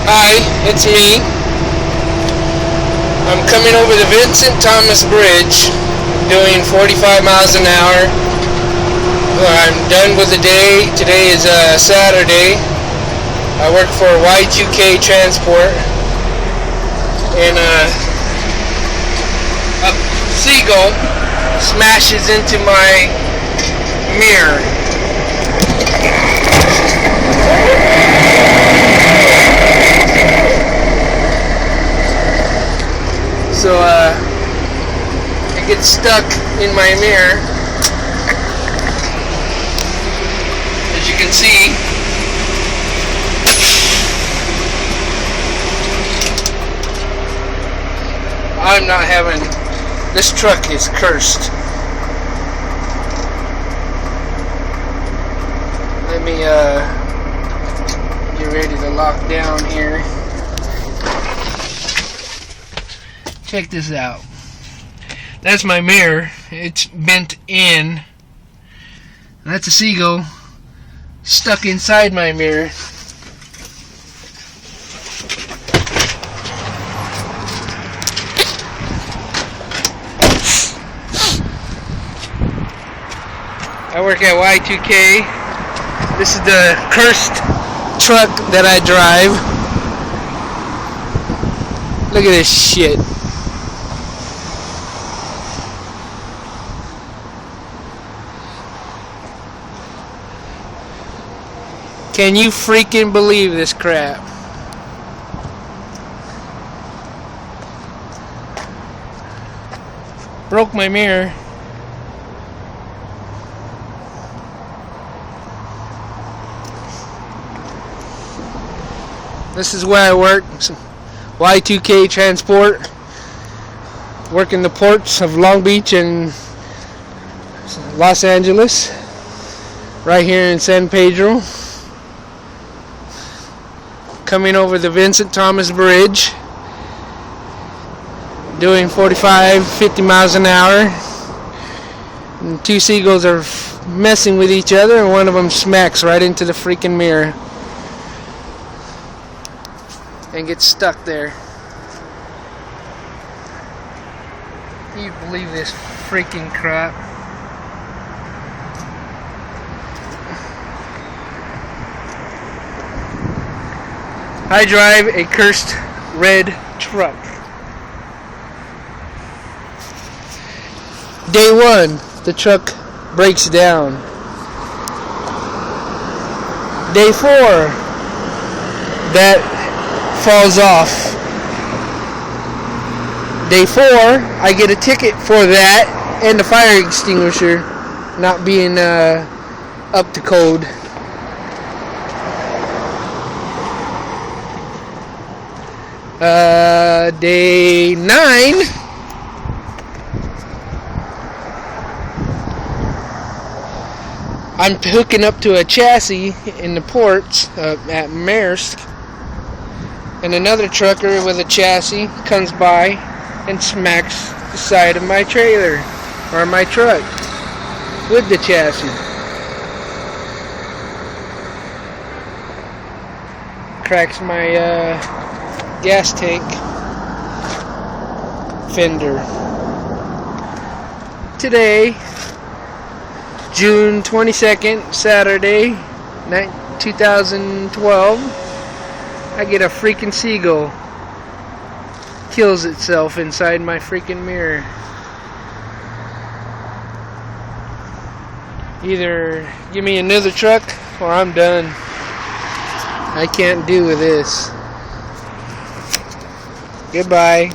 Hi, it's me. I'm coming over the Vincent Thomas Bridge doing 45 miles an hour. I'm done with the day. Today is Saturday. I work for Y2K Transport, and a Seagull smashes into my mirror. So it gets stuck in my mirror. As you can see, I'm not having, this truck is cursed. Let me get ready to lock down here. Check this out. That's my mirror. It's bent in. That's a seagull stuck inside my mirror. I work at Y2K. This is the cursed truck that I drive. Look at this shit. Can you freaking believe this crap? Broke my mirror. This is where I work. Y2K Transport. Work in the ports of Long Beach and Los Angeles. Right here in San Pedro. Coming over the Vincent Thomas Bridge, doing 50 miles an hour. And two seagulls are messing with each other, and one of them smacks right into the freaking mirror and gets stuck there. Can you believe this freaking crap? I drive a cursed red truck. Day one, the truck breaks down. Day four, that falls off. Day four, I get a ticket for that and the fire extinguisher not being up to code. Day 9, I'm hooking up to a chassis in the ports at Maersk, and another trucker with a chassis comes by and smacks the side of my trailer or my truck with the chassis. Cracks my gas tank fender. Today, June 22nd, Saturday, 2012, I get a freaking seagull kills itself inside my freaking mirror. Either give me another truck or I'm done. I can't do with this. Goodbye.